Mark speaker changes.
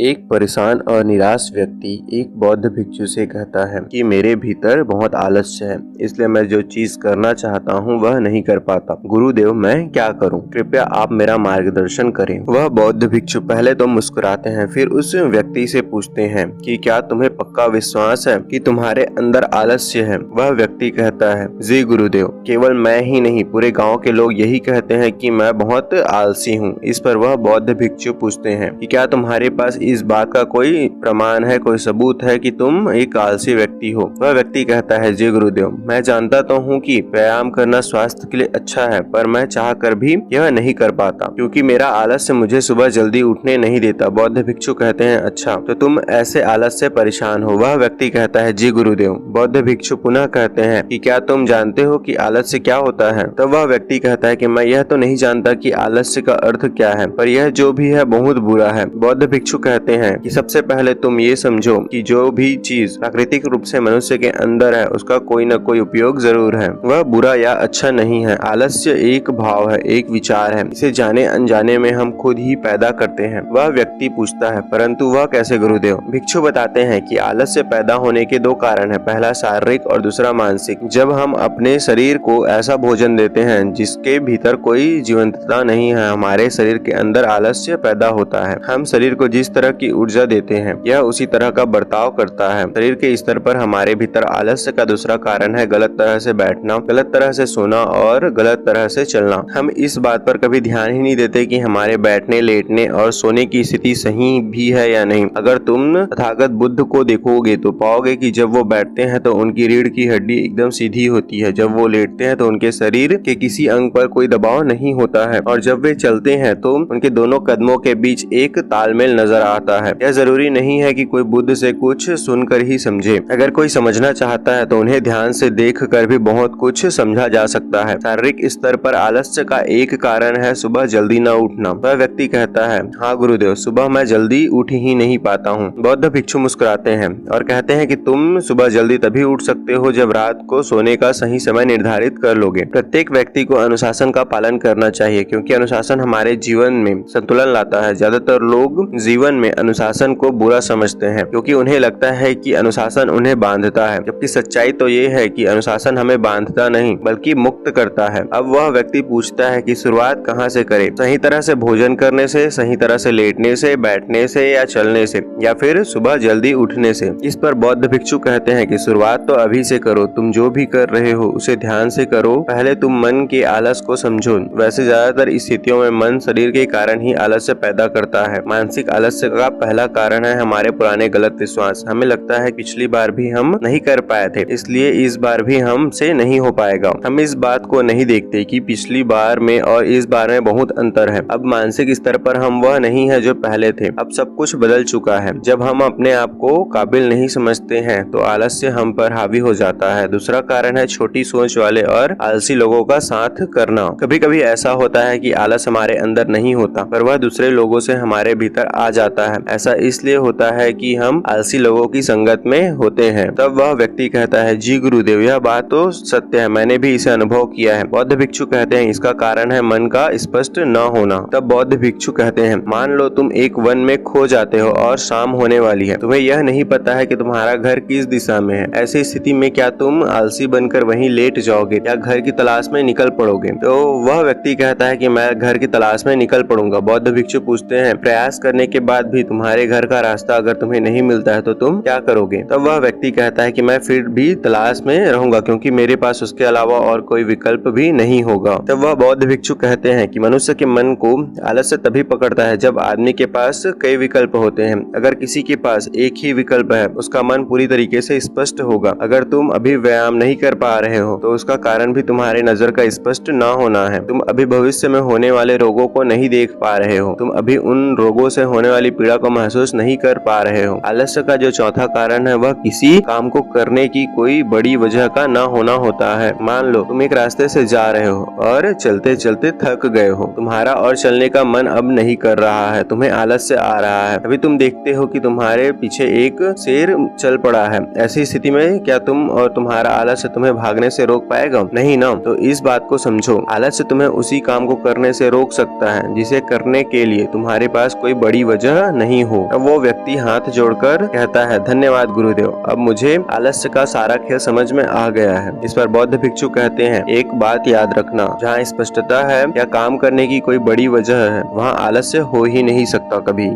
Speaker 1: एक परेशान और निराश व्यक्ति एक बौद्ध भिक्षु से कहता है कि मेरे भीतर बहुत आलस्य है, इसलिए मैं जो चीज करना चाहता हूँ वह नहीं कर पाता। गुरुदेव, मैं क्या करूँ? कृपया आप मेरा मार्गदर्शन करें। वह बौद्ध भिक्षु पहले तो मुस्कुराते हैं, फिर उस व्यक्ति से पूछते हैं कि क्या तुम्हें पक्का विश्वास है कि तुम्हारे अंदर आलस्य है? वह व्यक्ति कहता है, जी गुरुदेव, केवल मैं ही नहीं, पूरे गाँव के लोग यही कहते हैं कि मैं बहुत आलसी हूँ। इस पर वह बौद्ध भिक्षु पूछते हैं कि क्या तुम्हारे पास इस बात का कोई प्रमाण है, कोई सबूत है कि तुम एक आलसी व्यक्ति हो? वह व्यक्ति कहता है, जी गुरुदेव, मैं जानता तो हूँ कि व्यायाम करना स्वास्थ्य के लिए अच्छा है, पर मैं चाह कर भी यह नहीं कर पाता क्योंकि मेरा आलस्य मुझे सुबह जल्दी उठने नहीं देता। बौद्ध भिक्षु कहते हैं, अच्छा, तो तुम ऐसे आलस से परेशान हो? वह व्यक्ति कहता है, जी गुरुदेव। बौद्ध भिक्षु पुनः कहते हैं कि क्या तुम जानते हो कि आलस्य क्या होता है? तब वह व्यक्ति कहता है कि मैं यह तो नहीं जानता कि आलस्य का अर्थ क्या है, पर यह जो भी है बहुत बुरा है। बौद्ध भिक्षु कहते हैं कि सबसे पहले तुम ये समझो कि जो भी चीज प्राकृतिक रूप से मनुष्य के अंदर है उसका कोई न कोई उपयोग जरूर है, वह बुरा या अच्छा नहीं है। आलस्य एक भाव है, एक विचार है, इसे जाने अनजाने में हम खुद ही पैदा करते हैं। वह व्यक्ति पूछता है, परंतु वह कैसे गुरुदेव? भिक्षु बताते हैं कि आलस्य पैदा होने के दो कारण है, पहला शारीरिक और दूसरा मानसिक। जब हम अपने शरीर को ऐसा भोजन देते हैं जिसके भीतर कोई जीवंतता नहीं है, हमारे शरीर के अंदर आलस्य पैदा होता है। हम शरीर को जिस तरह की ऊर्जा देते हैं यह उसी तरह का बर्ताव करता है। शरीर के स्तर पर हमारे भीतर आलस्य का दूसरा कारण है गलत तरह से बैठना, गलत तरह से सोना और गलत तरह से चलना। हम इस बात पर कभी ध्यान ही नहीं देते कि हमारे बैठने, लेटने और सोने की स्थिति सही भी है या नहीं। अगर तुम तथागत बुद्ध को देखोगे तो पाओगे कि जब वो बैठते हैं तो उनकी रीढ़ की हड्डी एकदम सीधी होती है, जब वो लेटते हैं तो उनके शरीर के किसी अंग पर कोई दबाव नहीं होता है, और जब वे चलते हैं तो उनके दोनों कदमों के बीच एक तालमेल नजर आता है। यह जरूरी नहीं है कि कोई बुद्ध से कुछ सुनकर ही समझे। अगर कोई समझना चाहता है तो उन्हें ध्यान से देख कर भी बहुत कुछ समझा जा सकता है। शारीरिक स्तर पर आलस्य का एक कारण है सुबह जल्दी न उठना। वह व्यक्ति कहता है, हाँ गुरुदेव, सुबह मैं जल्दी उठ ही नहीं पाता हूँ। बौद्ध भिक्षु मुस्कुराते हैं और कहते हैं कि तुम सुबह जल्दी तभी उठ सकते हो जब रात को सोने का सही समय निर्धारित कर लोगे। प्रत्येक व्यक्ति को अनुशासन का पालन करना चाहिए क्योंकि अनुशासन हमारे जीवन में संतुलन लाता है। ज्यादातर लोग जीवन में अनुशासन को बुरा समझते हैं क्योंकि उन्हें लगता है कि अनुशासन उन्हें बांधता है, जबकि सच्चाई तो ये है कि अनुशासन हमें बांधता नहीं बल्कि मुक्त करता है। अब वह व्यक्ति पूछता है कि शुरुआत कहाँ से करे? सही तरह से भोजन करने से, सही तरह से लेटने से, बैठने से या चलने से, या फिर सुबह जल्दी उठने से? इस पर बौद्ध भिक्षु कहते हैं कि शुरुआत तो अभी से करो। तुम जो भी कर रहे हो उसे ध्यान से करो। पहले तुम मन के आलस को समझो। वैसे ज्यादातर स्थितियों में मन शरीर के कारण ही आलस्य पैदा करता है। मानसिक आलस्य का पहला कारण है हमारे पुराने गलत विश्वास। हमें लगता है पिछली बार भी हम नहीं कर पाए थे, इसलिए इस बार भी हमसे नहीं हो पाएगा। हम इस बात को नहीं देखते कि पिछली बार में और इस बार में बहुत अंतर है। अब मानसिक स्तर पर हम वह नहीं है जो पहले थे। अब सब कुछ बदल चुका है। जब हम अपने आप को काबिल नहीं समझते हैं तो आलस्य हम पर हावी हो जाता है। दूसरा कारण है छोटी सोच वाले और आलसी लोगों का साथ करना। कभी कभी ऐसा होता है कि आलस हमारे अंदर नहीं होता पर वह दूसरे लोगों से हमारे भीतर आ जाता है। ऐसा इसलिए होता है कि हम आलसी लोगों की संगत में होते हैं। तब वह व्यक्ति कहता है, जी गुरुदेव, यह बात तो सत्य है, मैंने भी इसे अनुभव किया है। बौद्ध भिक्षु कहते हैं, इसका कारण है मन का स्पष्ट न होना। तब बौद्ध भिक्षु कहते हैं, मान लो तुम एक वन में खो जाते हो और शाम होने वाली है। तुम्हें यह नहीं पता है कि तुम्हारा घर किस दिशा में है। ऐसी स्थिति में क्या तुम आलसी बनकर वहीं लेट जाओगे या घर की तलाश में निकल पड़ोगे? तो वह व्यक्ति कहता है कि मैं घर की तलाश में निकल पड़ूंगा। बौद्ध भिक्षु पूछते हैं, प्रयास करने के बाद भी तुम्हारे घर का रास्ता अगर तुम्हें नहीं मिलता है तो तुम क्या करोगे? तब वह व्यक्ति कहता है कि मैं फिर भी तलाश में रहूंगा क्योंकि मेरे पास उसके अलावा और कोई विकल्प भी नहीं होगा। तब वह बौद्ध भिक्षु कहते हैं कि मनुष्य के मन को आलस्य तभी पकड़ता है जब आदमी के पास कई विकल्प होते हैं। अगर किसी के पास एक ही विकल्प है उसका मन पूरी तरीके से स्पष्ट होगा। अगर तुम अभी व्यायाम नहीं कर पा रहे हो तो उसका कारण भी तुम्हारे नजर का स्पष्ट न होना है। तुम अभी भविष्य में होने वाले रोगों को नहीं देख पा रहे हो। तुम अभी उन रोगों से होने वाली पीड़ा को महसूस नहीं कर पा रहे हो। आलस्य का जो चौथा कारण है वह किसी काम को करने की कोई बड़ी वजह का न होना होता है। मान लो तुम एक रास्ते से जा रहे हो और चलते चलते थक गए हो। तुम्हारा और चलने का मन अब नहीं कर रहा है, तुम्हें आलस्य आ रहा है। अभी तुम देखते हो कि तुम्हारे पीछे एक शेर चल पड़ा है। ऐसी स्थिति में क्या तुम और तुम्हारा आलस्य तुम्हें भागने से रोक पाएगा? नहीं ना। तो इस बात को समझो, आलस्य तुम्हें उसी काम को करने से रोक सकता है जिसे करने के लिए तुम्हारे पास कोई बड़ी वजह नहीं हो। अब वो व्यक्ति हाथ जोड़कर कहता है, धन्यवाद गुरुदेव, अब मुझे आलस्य का सारा खेल समझ में आ गया है। इस पर बौद्ध भिक्षु कहते हैं, एक बात याद रखना, जहाँ स्पष्टता है या काम करने की कोई बड़ी वजह है, वहाँ आलस्य हो ही नहीं सकता कभी।